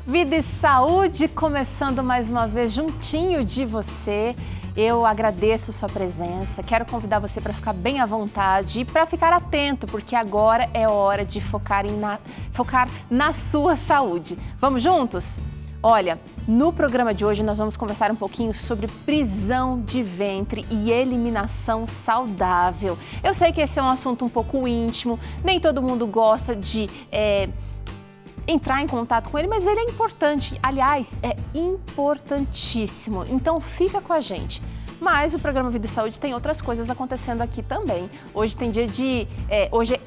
Vida e Saúde, começando mais uma vez juntinho de você. Eu agradeço sua presença, quero convidar você para ficar bem à vontade e para ficar atento, porque agora é hora de focar na sua saúde. Vamos juntos? Olha, no programa de hoje nós vamos conversar um pouquinho sobre prisão de ventre e eliminação saudável. Eu sei que esse é um assunto um pouco íntimo, nem todo mundo gosta de entrar em contato com ele, mas ele é importante, aliás, é importantíssimo, então fica com a gente. Mas o programa Vida e Saúde tem outras coisas acontecendo aqui também. Hoje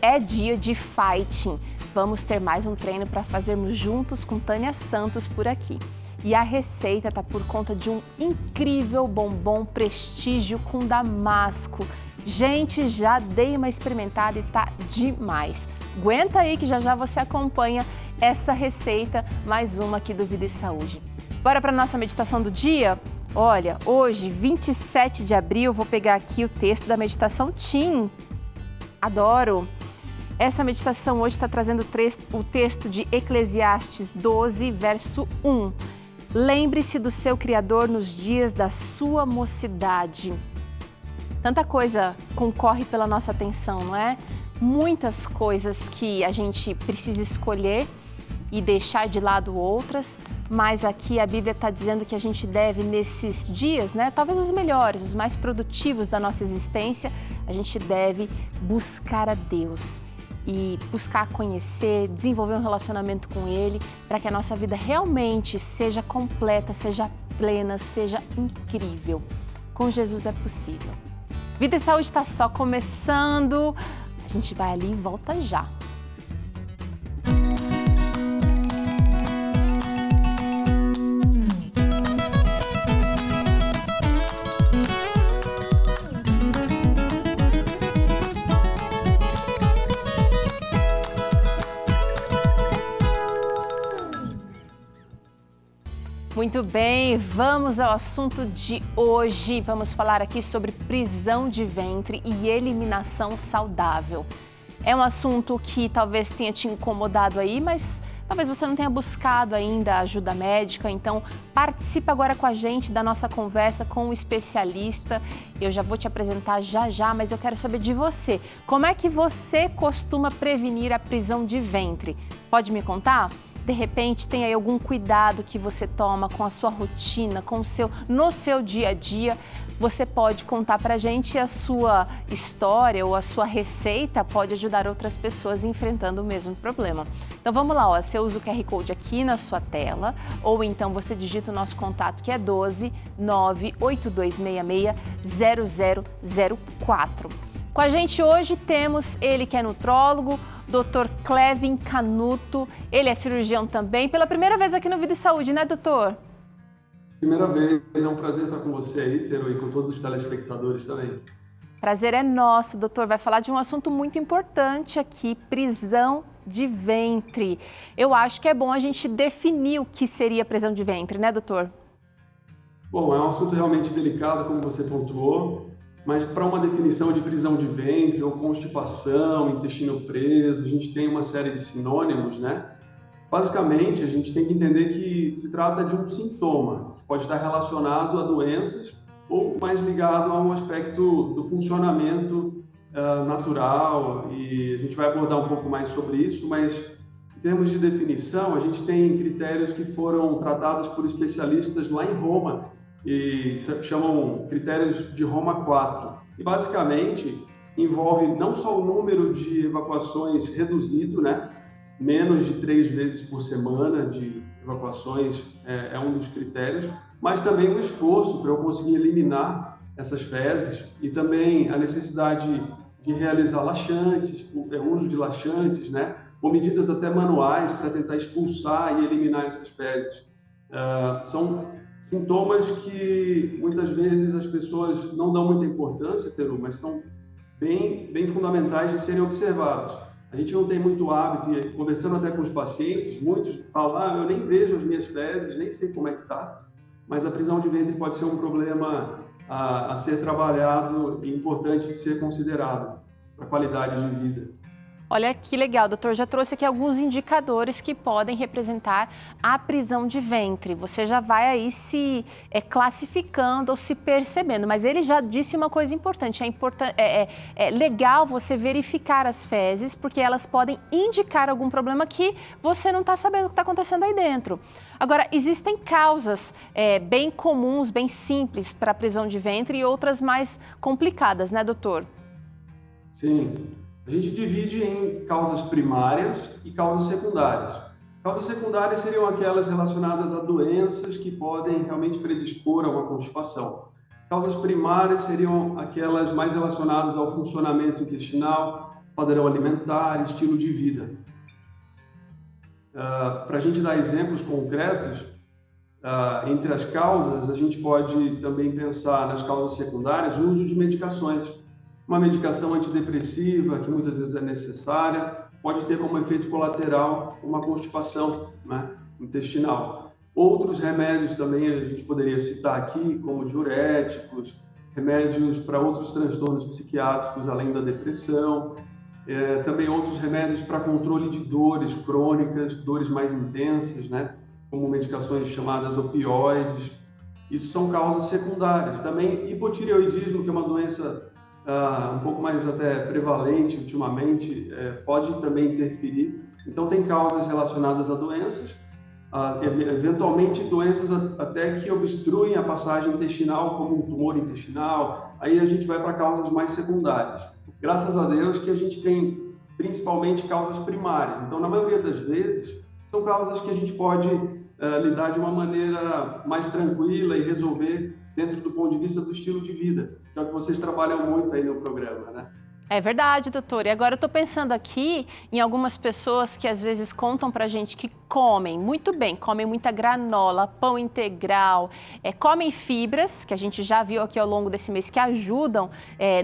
é dia de fighting. Vamos ter mais um treino para fazermos juntos com Tânia Santos por aqui. E a receita está por conta de um incrível bombom Prestígio com damasco. Gente, já dei uma experimentada e tá demais. Aguenta aí que já você acompanha essa receita, mais uma aqui do Vida e Saúde. Bora para a nossa meditação do dia? Olha, hoje, 27 de abril, vou pegar aqui o texto da meditação Tim. Adoro! Essa meditação hoje está trazendo o texto de Eclesiastes 12, verso 1. Lembre-se do seu Criador nos dias da sua mocidade. Tanta coisa concorre pela nossa atenção, não é? Muitas coisas que a gente precisa escolher e deixar de lado outras, mas aqui a Bíblia está dizendo que a gente deve, nesses dias, né, talvez os melhores, os mais produtivos da nossa existência, a gente deve buscar a Deus e buscar conhecer, desenvolver um relacionamento com Ele, para que a nossa vida realmente seja completa, seja plena, seja incrível. Com Jesus é possível. Vida e Saúde está só começando. A gente vai ali e volta já. Muito bem, vamos ao assunto de hoje. Vamos falar aqui sobre prisão de ventre e eliminação saudável. É um assunto que talvez tenha te incomodado aí, mas talvez você não tenha buscado ainda ajuda médica. Então, participa agora com a gente da nossa conversa com o especialista. Eu já vou te apresentar já, mas eu quero saber de você. Como é que você costuma prevenir a prisão de ventre? Pode me contar? De repente, tem aí algum cuidado que você toma com a sua rotina, no seu dia a dia. Você pode contar pra gente a sua história ou a sua receita pode ajudar outras pessoas enfrentando o mesmo problema. Então vamos lá, você usa o QR Code aqui na sua tela ou então você digita o nosso contato que é 12 98266 0004. Com a gente hoje temos ele que é nutrólogo, Dr. Clevin Canuto, ele é cirurgião também, pela primeira vez aqui no Vida e Saúde, né, doutor? Primeira vez, é um prazer estar com você aí, Tero, e com todos os telespectadores também. Prazer é nosso, doutor. Vai falar de um assunto muito importante aqui, prisão de ventre. Eu acho que é bom a gente definir o que seria prisão de ventre, né, doutor? Bom, é um assunto realmente delicado, como você pontuou, mas para uma definição de prisão de ventre ou constipação, intestino preso, a gente tem uma série de sinônimos, né? Basicamente, a gente tem que entender que se trata de um sintoma, que pode estar relacionado a doenças ou mais ligado a um aspecto do funcionamento natural, e a gente vai abordar um pouco mais sobre isso, mas em termos de definição, a gente tem critérios que foram tratados por especialistas lá em Roma, e chamam critérios de Roma 4. E basicamente envolve não só o número de evacuações reduzido, né? Menos de 3 vezes por semana de evacuações é um dos critérios, mas também o esforço para eu conseguir eliminar essas fezes e também a necessidade de realizar laxantes, o uso de laxantes, né? Ou medidas até manuais para tentar expulsar e eliminar essas fezes. São sintomas que muitas vezes as pessoas não dão muita importância, Teru, mas são bem fundamentais de serem observados. A gente não tem muito hábito, e conversando até com os pacientes, muitos falam, eu nem vejo as minhas fezes, nem sei como é que está, mas a prisão de ventre pode ser um problema a ser trabalhado e importante de ser considerado para a qualidade de vida. Olha que legal, doutor, já trouxe aqui alguns indicadores que podem representar a prisão de ventre. Você já vai aí se classificando ou se percebendo, mas ele já disse uma coisa importante, é legal você verificar as fezes, porque elas podem indicar algum problema que você não está sabendo o que está acontecendo aí dentro. Agora, existem causas bem comuns, bem simples para a prisão de ventre e outras mais complicadas, né, doutor? Sim. A gente divide em causas primárias e causas secundárias. Causas secundárias seriam aquelas relacionadas a doenças que podem realmente predispor a uma constipação. Causas primárias seriam aquelas mais relacionadas ao funcionamento intestinal, padrão alimentar, estilo de vida. Para a gente dar exemplos concretos, entre as causas, a gente pode também pensar nas causas secundárias o uso de medicações. Uma medicação antidepressiva, que muitas vezes é necessária, pode ter como efeito colateral uma constipação, né, intestinal. Outros remédios também a gente poderia citar aqui, como diuréticos, remédios para outros transtornos psiquiátricos, além da depressão, também outros remédios para controle de dores crônicas, dores mais intensas, né, como medicações chamadas opioides. Isso são causas secundárias. Também hipotireoidismo, que é uma doença um pouco mais até prevalente ultimamente, pode também interferir. Então, tem causas relacionadas a doenças, eventualmente doenças até que obstruem a passagem intestinal, como um tumor intestinal. Aí a gente vai para causas mais secundárias. Graças a Deus que a gente tem principalmente causas primárias. Então, na maioria das vezes, são causas que a gente pode lidar de uma maneira mais tranquila e resolver dentro do ponto de vista do estilo de vida, que é o que vocês trabalham muito aí no programa, né? É verdade, doutor. E agora eu estou pensando aqui em algumas pessoas que às vezes contam pra gente que comem muito bem, comem muita granola, pão integral, comem fibras, que a gente já viu aqui ao longo desse mês, que ajudam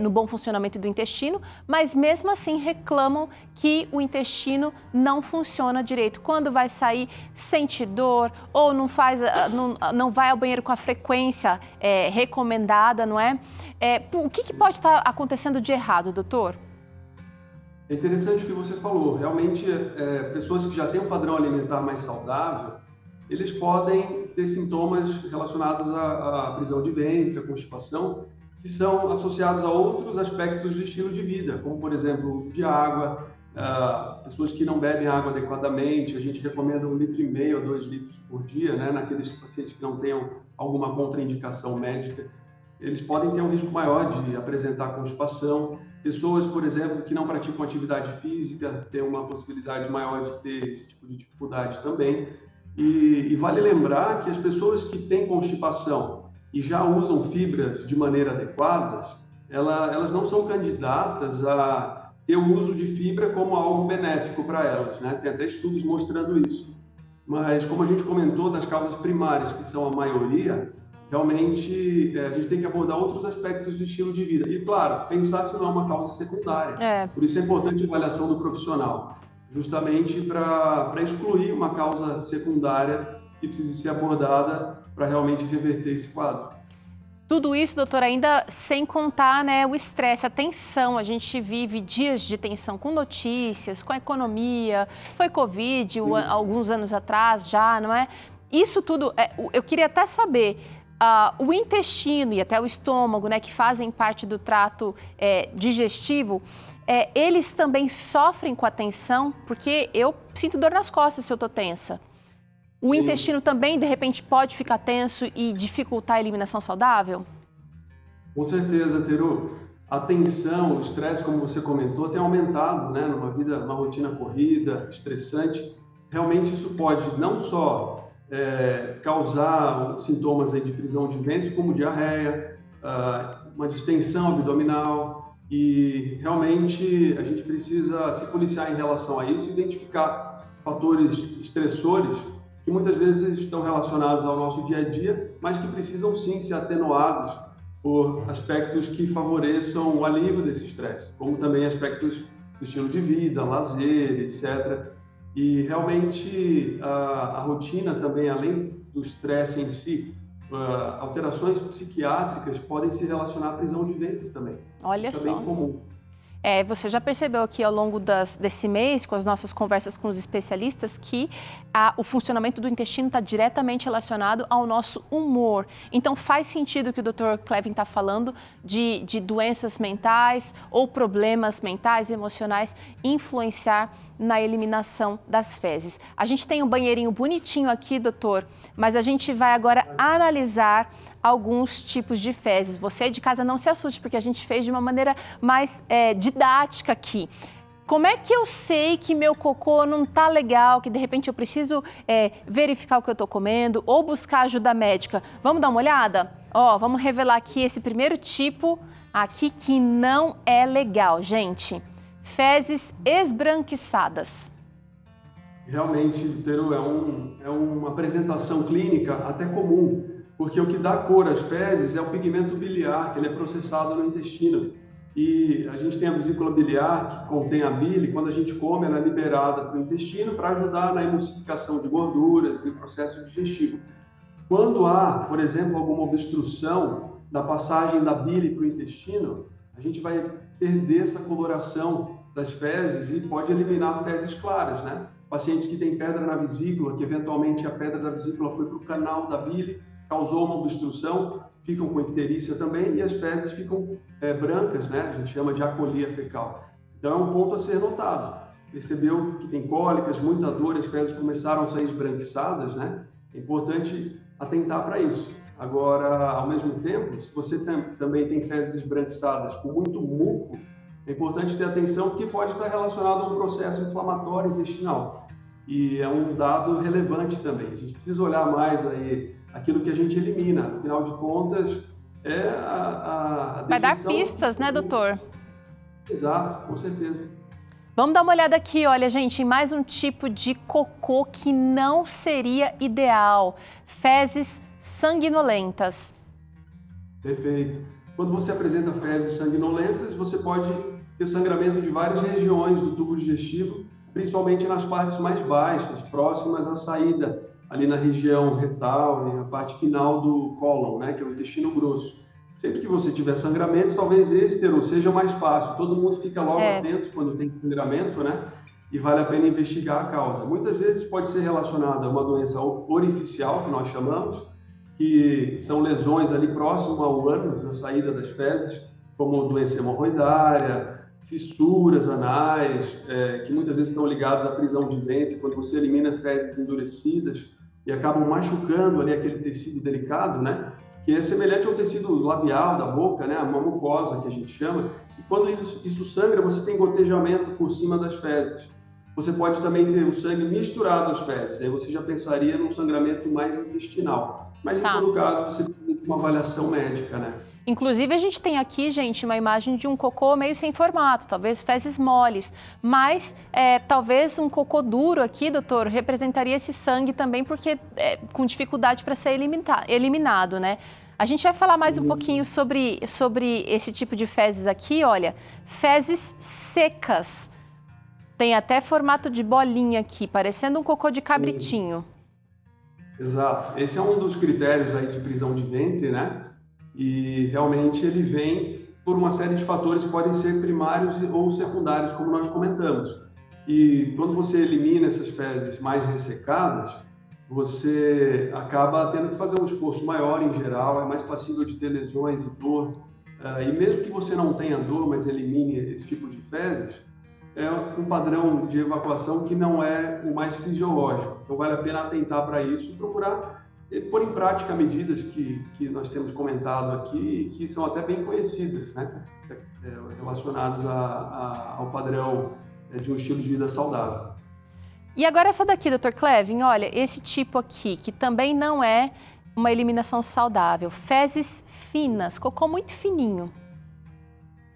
no bom funcionamento do intestino, mas mesmo assim reclamam que o intestino não funciona direito. Quando vai sair, sente dor ou não vai ao banheiro com a frequência recomendada, não é? O que pode estar acontecendo de errado, doutor? É interessante o que você falou. Realmente, pessoas que já têm um padrão alimentar mais saudável, eles podem ter sintomas relacionados à prisão de ventre, à constipação, que são associados a outros aspectos do estilo de vida, como, por exemplo, o uso de água, pessoas que não bebem água adequadamente. A gente recomenda 1,5 litro a 2 litros por dia, né, naqueles pacientes que não tenham alguma contraindicação médica. Eles podem ter um risco maior de apresentar constipação. Pessoas, por exemplo, que não praticam atividade física têm uma possibilidade maior de ter esse tipo de dificuldade também. E vale lembrar que as pessoas que têm constipação e já usam fibras de maneira adequada, elas não são candidatas a ter o uso de fibra como algo benéfico para elas, né? Tem até estudos mostrando isso. Mas, como a gente comentou, das causas primárias, que são a maioria, realmente a gente tem que abordar outros aspectos do estilo de vida. E, claro, pensar se não é uma causa secundária. Por isso é importante a avaliação do profissional, justamente para excluir uma causa secundária que precise ser abordada para realmente reverter esse quadro. Tudo isso, doutor, ainda sem contar, né, o estresse, a tensão. A gente vive dias de tensão com notícias, com a economia, foi Covid alguns anos atrás já, não é? Isso tudo, eu queria até saber, o intestino e até o estômago, né, que fazem parte do trato digestivo, eles também sofrem com a tensão, porque eu sinto dor nas costas se eu estou tensa. O intestino também, de repente, pode ficar tenso e dificultar a eliminação saudável? Com certeza, Teru. A tensão, o estresse, como você comentou, tem aumentado, né, numa rotina corrida, estressante. Realmente isso pode não só causar sintomas aí de prisão de ventre, como diarreia, uma distensão abdominal, e realmente a gente precisa se policiar em relação a isso, identificar fatores estressores que muitas vezes estão relacionados ao nosso dia a dia, mas que precisam sim ser atenuados por aspectos que favoreçam o alívio desse estresse, como também aspectos do estilo de vida, lazer, etc. E realmente a rotina também, além do estresse em si, alterações psiquiátricas podem se relacionar à prisão de ventre também. Olha só. Isso é bem comum. Você já percebeu aqui ao longo desse mês, com as nossas conversas com os especialistas, que o funcionamento do intestino está diretamente relacionado ao nosso humor. Então, faz sentido o que o Dr. Clevin está falando de doenças mentais ou problemas mentais, emocionais, influenciar na eliminação das fezes. A gente tem um banheirinho bonitinho aqui, doutor, mas a gente vai agora analisar alguns tipos de fezes. Você de casa não se assuste, porque a gente fez de uma maneira mais didática aqui. Como é que eu sei que meu cocô não tá legal, que de repente eu preciso verificar o que eu tô comendo ou buscar ajuda médica? Vamos dar uma olhada? Vamos revelar aqui esse primeiro tipo aqui que não é legal, gente. Fezes esbranquiçadas. Realmente, Lutero, é uma apresentação clínica até comum, porque o que dá cor às fezes é o pigmento biliar, que ele é processado no intestino. E a gente tem a vesícula biliar, que contém a bile, quando a gente come, ela é liberada para o intestino para ajudar na emulsificação de gorduras e processo digestivo. Quando há, por exemplo, alguma obstrução da passagem da bile para o intestino, a gente vai perder essa coloração das fezes e pode eliminar fezes claras, né? Pacientes que têm pedra na vesícula, que eventualmente a pedra da vesícula foi para o canal da bile, causou uma obstrução, ficam com icterícia também e as fezes ficam brancas, né? A gente chama de acolia fecal. Então é um ponto a ser notado. Percebeu que tem cólicas, muita dor, as fezes começaram a sair esbranquiçadas, né? É importante atentar para isso. Agora, ao mesmo tempo, se você também tem fezes esbranquiçadas com muito muco, é importante ter atenção porque pode estar relacionado a um processo inflamatório intestinal. E é um dado relevante também. A gente precisa olhar mais aí aquilo que a gente elimina. Afinal de contas, vai dar pistas, né, doutor? Exato, com certeza. Vamos dar uma olhada aqui, olha, gente, em mais um tipo de cocô que não seria ideal. Fezes sanguinolentas. Perfeito. Quando você apresenta fezes sanguinolentas, você pode ter sangramento de várias regiões do tubo digestivo, principalmente nas partes mais baixas, próximas à saída, ali na região retal, na parte final do cólon, né, que é o intestino grosso. Sempre que você tiver sangramento, talvez êstero seja mais fácil. Todo mundo fica logo atento quando tem sangramento, né? E vale a pena investigar a causa. Muitas vezes pode ser relacionada a uma doença orificial, que nós chamamos, que são lesões ali próximo ao ânus, na saída das fezes, como doença hemorroidária, fissuras anais, que muitas vezes estão ligadas à prisão de ventre, quando você elimina fezes endurecidas e acabam machucando ali aquele tecido delicado, né? Que é semelhante ao tecido labial da boca, né? A mucosa que a gente chama. E quando isso sangra, você tem gotejamento por cima das fezes. Você pode também ter o sangue misturado às fezes, aí você já pensaria num sangramento mais intestinal. Mas em todo caso, você precisa de uma avaliação médica, né? Inclusive, a gente tem aqui, gente, uma imagem de um cocô meio sem formato, talvez fezes moles, mas talvez um cocô duro aqui, doutor, representaria esse sangue também, porque com dificuldade para ser eliminado, né? A gente vai falar mais um pouquinho sobre esse tipo de fezes aqui, olha, fezes secas. Tem até formato de bolinha aqui, parecendo um cocô de cabritinho. Exato. Esse é um dos critérios aí de prisão de ventre, né? E realmente ele vem por uma série de fatores que podem ser primários ou secundários, como nós comentamos. E quando você elimina essas fezes mais ressecadas, você acaba tendo que fazer um esforço maior em geral, é mais passível de ter lesões e dor. E mesmo que você não tenha dor, mas elimine esse tipo de fezes, é um padrão de evacuação que não é o mais fisiológico. Então vale a pena atentar para isso e procurar pôr em prática medidas que nós temos comentado aqui, que são até bem conhecidas, né? Relacionadas ao padrão de um estilo de vida saudável. E agora essa daqui, Dr. Clevin, olha, esse tipo aqui, que também não é uma eliminação saudável, fezes finas, cocô muito fininho.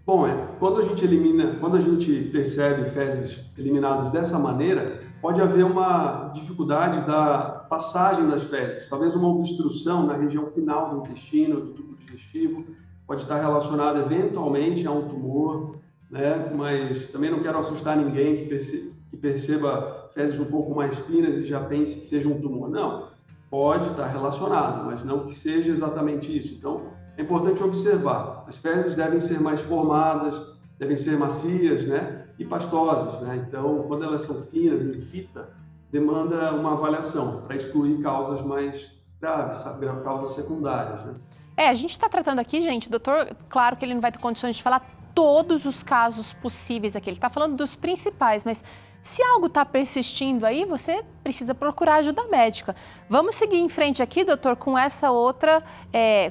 Bom, quando a gente percebe fezes eliminadas dessa maneira, pode haver uma dificuldade da passagem das fezes, talvez uma obstrução na região final do intestino, do tubo digestivo, pode estar relacionada eventualmente a um tumor, né? Mas também não quero assustar ninguém que perceba fezes um pouco mais finas e já pense que seja um tumor. Não, pode estar relacionado, mas não que seja exatamente isso. Então, é importante observar. As fezes devem ser mais formadas, devem ser macias, né? E pastosas, né? Então, quando elas são finas, em fita, demanda uma avaliação para excluir causas mais graves, sabe? Causas secundárias, né? A gente está tratando aqui, gente, o doutor, claro que ele não vai ter condições de falar todos os casos possíveis aqui, ele está falando dos principais, mas se algo está persistindo aí, você precisa procurar ajuda médica. Vamos seguir em frente aqui, doutor, com essa outra,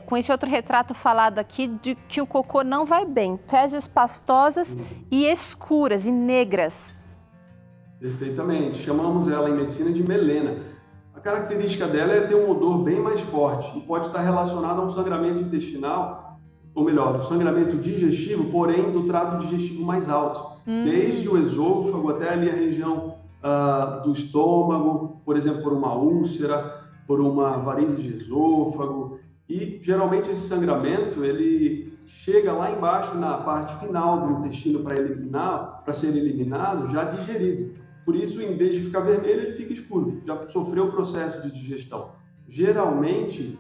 com esse outro retrato falado aqui de que o cocô não vai bem. Fezes pastosas e escuras e negras. Perfeitamente. Chamamos ela em medicina de melena. A característica dela é ter um odor bem mais forte e pode estar relacionado a um sangramento intestinal, ou melhor, um sangramento digestivo, porém do trato digestivo mais alto. Desde o esôfago até ali a região do estômago, por exemplo, por uma úlcera, por uma varize de esôfago. E geralmente esse sangramento ele chega lá embaixo na parte final do intestino para ser eliminado, já digerido. Por isso, em vez de ficar vermelho, ele fica escuro, já sofreu o processo de digestão. Geralmente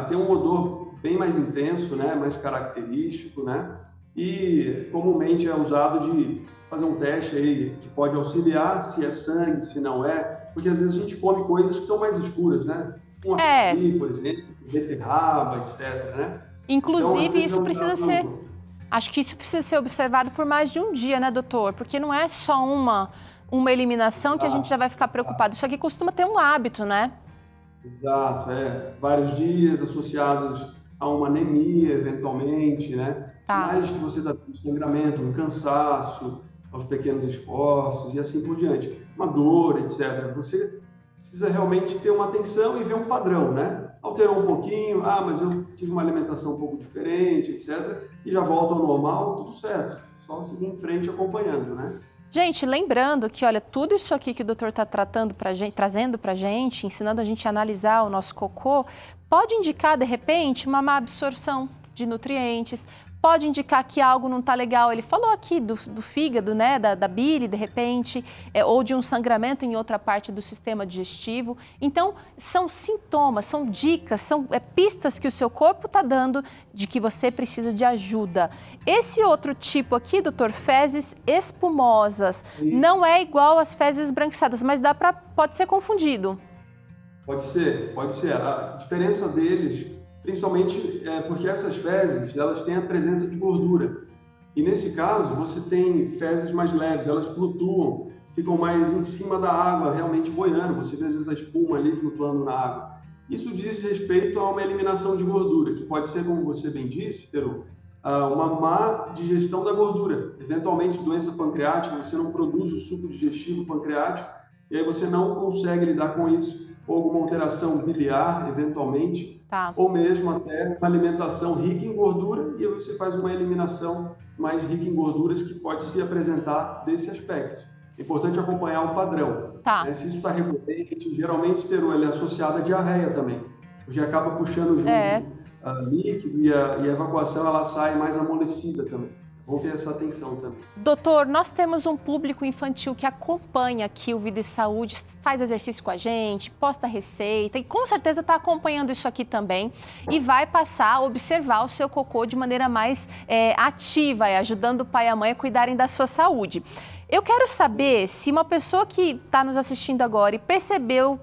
tem um odor bem mais intenso, né, mais característico, né? E comumente é usado de fazer um teste aí que pode auxiliar se é sangue, se não é, porque às vezes a gente come coisas que são mais escuras, né? Um açaí, por exemplo, beterraba, etc, né? Inclusive, então, isso precisa ser... Acho que isso precisa ser observado por mais de um dia, né, doutor? Porque não é só uma eliminação que a gente já vai ficar preocupado. Isso aqui costuma ter um hábito, né? Exato, vários dias associados a uma anemia, eventualmente, né? Sinais de que você está tendo sangramento, um cansaço, aos pequenos esforços e assim por diante. Uma dor, etc. Você precisa realmente ter uma atenção e ver um padrão, né? Alterou um pouquinho, mas eu tive uma alimentação um pouco diferente, etc. E já volta ao normal, tudo certo. Só seguir em frente acompanhando, né? Gente, lembrando que, olha, tudo isso aqui que o doutor está trazendo para a gente, ensinando a gente a analisar o nosso cocô, pode indicar, de repente, uma má absorção de nutrientes, pode indicar que algo não está legal. Ele falou aqui do fígado, né, da bile, de repente, ou de um sangramento em outra parte do sistema digestivo. Então, são sintomas, são dicas, são pistas que o seu corpo está dando de que você precisa de ajuda. Esse outro tipo aqui, doutor, fezes espumosas, não é igual às fezes esbranquiçadas, mas pode ser confundido. Pode ser. A diferença deles... Principalmente porque essas fezes, elas têm a presença de gordura. E nesse caso, você tem fezes mais leves, elas flutuam, ficam mais em cima da água, realmente boiando. Você vê às vezes a espuma ali flutuando na água. Isso diz respeito a uma eliminação de gordura, que pode ser, como você bem disse, Peru, uma má digestão da gordura. Eventualmente, doença pancreática, você não produz o suco digestivo pancreático, e aí você não consegue lidar com isso. Ou alguma alteração biliar, eventualmente, ou mesmo até uma alimentação rica em gordura, e aí você faz uma eliminação mais rica em gorduras que pode se apresentar desse aspecto. É importante acompanhar o padrão. Né? Se isso está recorrente, geralmente ele é associado à diarreia também, porque acaba puxando junto líquido e a evacuação ela sai mais amolecida também. Vamos ter essa atenção também. Doutor, nós temos um público infantil que acompanha aqui o Vida e Saúde, faz exercício com a gente, posta receita e com certeza está acompanhando isso aqui também e vai passar a observar o seu cocô de maneira mais ativa, ajudando o pai e a mãe a cuidarem da sua saúde. Eu quero saber se uma pessoa que está nos assistindo agora e percebeu,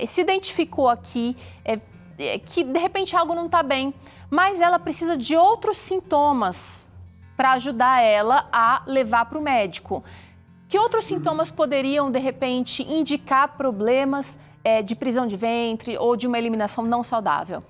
se identificou aqui, que de repente algo não está bem, mas ela precisa de outros sintomas para ajudar ela a levar para o médico. Que outros sintomas poderiam, de repente, indicar problemas de prisão de ventre ou de uma eliminação não saudável?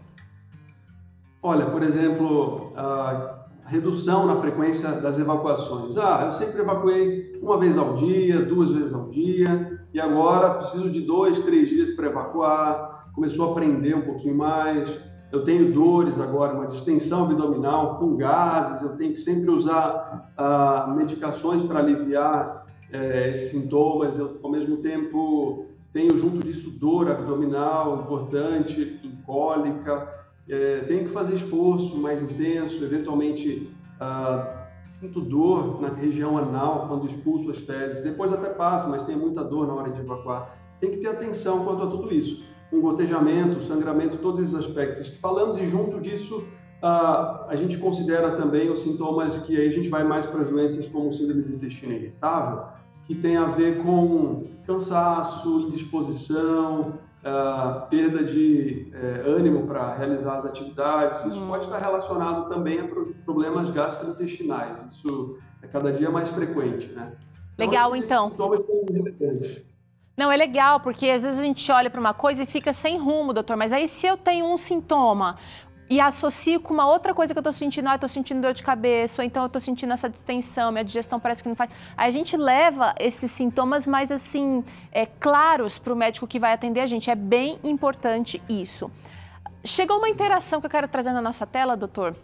Olha, por exemplo, a redução na frequência das evacuações. Eu sempre evacuei uma vez ao dia, 2 vezes ao dia, e agora preciso de 2, 3 dias para evacuar, começou a prender um pouquinho mais. Eu tenho dores agora, uma distensão abdominal com gases, eu tenho que sempre usar medicações para aliviar esses sintomas. Eu, ao mesmo tempo, tenho junto disso dor abdominal importante, em cólica, tenho que fazer esforço mais intenso, eventualmente sinto dor na região anal quando expulso as fezes, depois até passa, mas tenho muita dor na hora de evacuar. Tem que ter atenção quanto a tudo isso. Um gotejamento, sangramento, todos esses aspectos que falamos, e junto disso A gente considera também os sintomas que aí a gente vai mais para as doenças como síndrome do intestino irritável, que tem a ver com cansaço, indisposição, perda de ânimo para realizar as atividades. Isso pode estar relacionado também a problemas gastrointestinais. Isso é cada dia mais frequente, né? Legal, então. Esses sintomas são relevantes. Não, é legal, porque às vezes a gente olha para uma coisa e fica sem rumo, doutor. Mas aí se eu tenho um sintoma e associo com uma outra coisa que eu estou sentindo, eu estou sentindo dor de cabeça, ou então eu estou sentindo essa distensão, minha digestão parece que não faz. Aí a gente leva esses sintomas mais assim, claros para o médico que vai atender a gente. É bem importante isso. Chegou uma interação que eu quero trazer na nossa tela, doutor.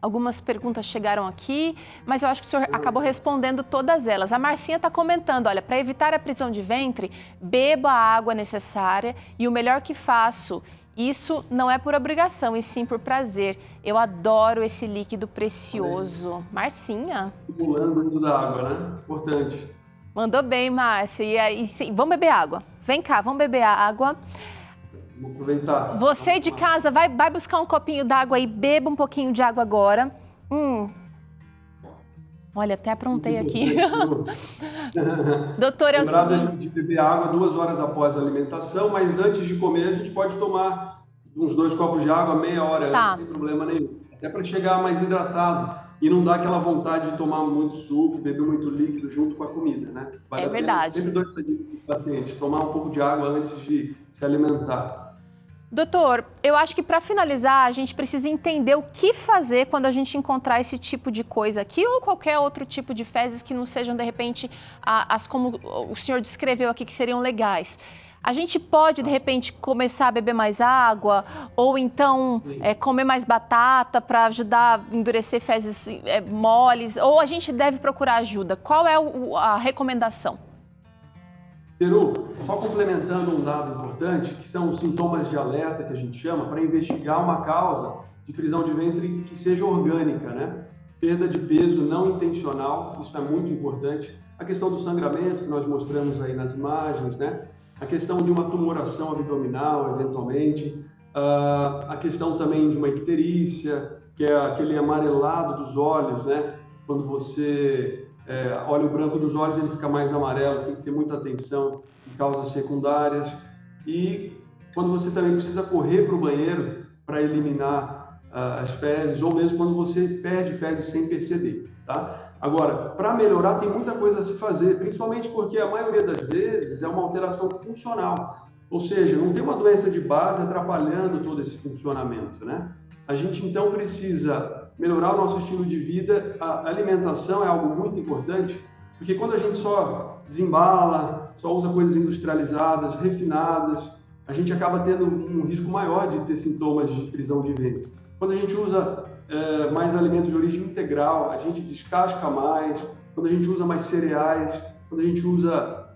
Algumas perguntas chegaram aqui, mas eu acho que o senhor acabou respondendo todas elas. A Marcinha está comentando, olha, para evitar a prisão de ventre, beba a água necessária e o melhor que faço, isso não é por obrigação, e sim por prazer. Eu adoro esse líquido precioso. Marcinha? Estimulando o uso da água, né? Importante. Mandou bem, Márcia. E aí, sim, vamos beber água. Vem cá, vamos beber água. Vamos aproveitar. Você de casa, vai buscar um copinho d'água aí, beba um pouquinho de água agora. Olha, até aprontei aqui. Doutor, é o seguinte... de beber água 2 horas após a alimentação, mas antes de comer a gente pode tomar uns 2 copos de água meia hora, tá, sem problema nenhum. Até para chegar mais hidratado e não dar aquela vontade de tomar muito suco, beber muito líquido junto com a comida, né? É verdade. Sempre dou essa dica para os pacientes, tomar um pouco de água antes de se alimentar. Doutor, eu acho que para finalizar, a gente precisa entender o que fazer quando a gente encontrar esse tipo de coisa aqui ou qualquer outro tipo de fezes que não sejam, de repente, as como o senhor descreveu aqui, que seriam legais. A gente pode, de repente, começar a beber mais água ou então comer mais batata para ajudar a endurecer fezes moles, ou a gente deve procurar ajuda? Qual é a recomendação? Peru, só complementando um dado importante, que são os sintomas de alerta que a gente chama, para investigar uma causa de prisão de ventre que seja orgânica, né? Perda de peso não intencional, isso é muito importante. A questão do sangramento, que nós mostramos aí nas imagens, né? A questão de uma tumoração abdominal, eventualmente. A questão também de uma icterícia, que é aquele amarelado dos olhos, né? Quando você... olha o branco dos olhos, ele fica mais amarelo, tem que ter muita atenção em causas secundárias. E quando você também precisa correr para o banheiro para eliminar as fezes, ou mesmo quando você perde fezes sem perceber, tá? Agora, para melhorar tem muita coisa a se fazer, principalmente porque a maioria das vezes é uma alteração funcional, ou seja, não tem uma doença de base atrapalhando todo esse funcionamento, né? A gente então precisa melhorar o nosso estilo de vida. A alimentação é algo muito importante, porque quando a gente só desembala, só usa coisas industrializadas, refinadas, a gente acaba tendo um risco maior de ter sintomas de prisão de ventre. Quando a gente usa mais alimentos de origem integral, a gente descasca mais, quando a gente usa mais cereais, quando a gente usa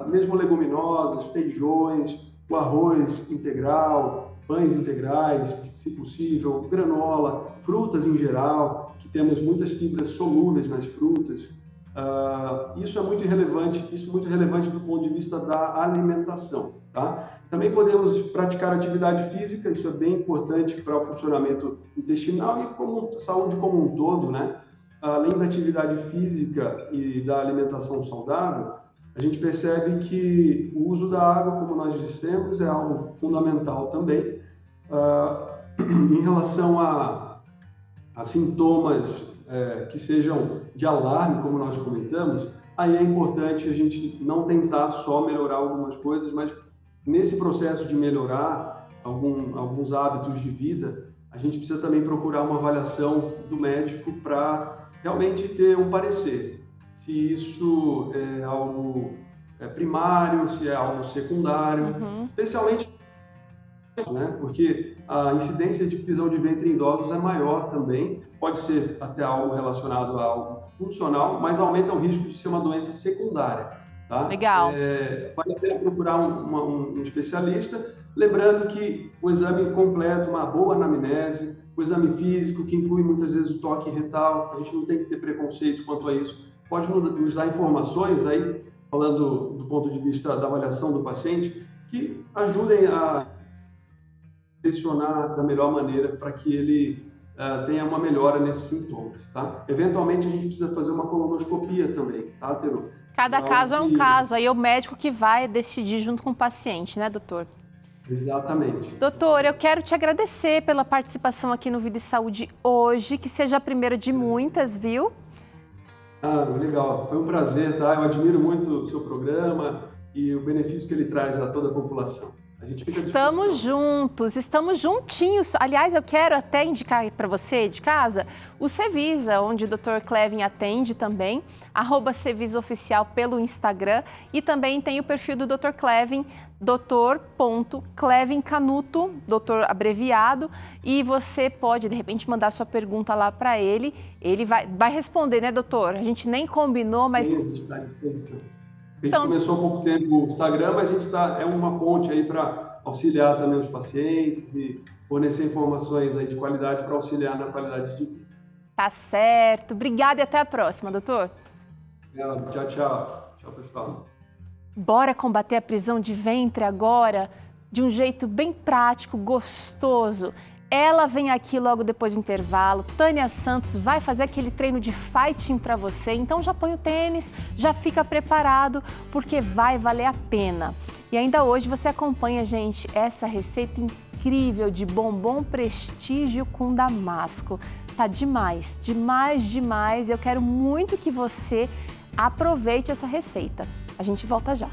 mesmo leguminosas, feijões, o arroz integral, pães integrais, se possível, granola, frutas em geral, que temos muitas fibras solúveis nas frutas. Isso é muito relevante do ponto de vista da alimentação, tá? Também podemos praticar atividade física, isso é bem importante para o funcionamento intestinal e saúde como um todo, né? Além da atividade física e da alimentação saudável, a gente percebe que o uso da água, como nós dissemos, é algo fundamental também. Em relação a sintomas que sejam de alarme, como nós comentamos, aí é importante a gente não tentar só melhorar algumas coisas, mas nesse processo de melhorar alguns hábitos de vida, a gente precisa também procurar uma avaliação do médico para realmente ter um parecer. Se isso é algo primário, se é algo secundário, especialmente, né? Porque a incidência de prisão de ventre em idosos é maior também, pode ser até algo relacionado a algo funcional, mas aumenta o risco de ser uma doença secundária. Tá? Legal. Vale a pena procurar um especialista, lembrando que o exame completo, uma boa anamnese, o exame físico, que inclui muitas vezes o toque retal, a gente não tem que ter preconceito quanto a isso, pode nos dar informações aí, falando do ponto de vista da avaliação do paciente, que ajudem a direcionar da melhor maneira para que ele tenha uma melhora nesses sintomas, tá? Eventualmente, a gente precisa fazer uma colonoscopia também, tá, Teru? Cada caso é um caso, aí é o médico que vai decidir junto com o paciente, né, doutor? Exatamente. Doutor, eu quero te agradecer pela participação aqui no Vida e Saúde hoje, que seja a primeira de muitas, viu? Legal. Foi um prazer, tá? Eu admiro muito o seu programa e o benefício que ele traz a toda a população. A gente fica à Estamos disposição. juntos, estamos juntinhos. Aliás, eu quero até indicar para você de casa o Cevisa, onde o Dr. Clevin atende também, @CevisaOficial pelo Instagram, e também tem o perfil do Dr. Clevin, Dr.Clevin Canuto, doutor abreviado, e você pode, de repente, mandar sua pergunta lá para ele. Ele vai responder, né, doutor? A gente nem combinou, mas... Sim, a gente está à disposição. A gente começou há pouco tempo o Instagram, mas a gente é uma ponte aí para auxiliar também os pacientes e fornecer informações aí de qualidade para auxiliar na qualidade de vida. Tá certo. Obrigada e até a próxima, doutor. Obrigado. Tchau, tchau. Tchau, pessoal. Bora combater a prisão de ventre agora de um jeito bem prático, gostoso. Ela vem aqui logo depois do intervalo. Tânia Santos vai fazer aquele treino de fighting para você. Então já põe o tênis, já fica preparado, porque vai valer a pena. E ainda hoje você acompanha, gente, essa receita incrível de bombom prestígio com damasco. Tá demais, demais, demais. Eu quero muito que você aproveite essa receita. A gente volta já.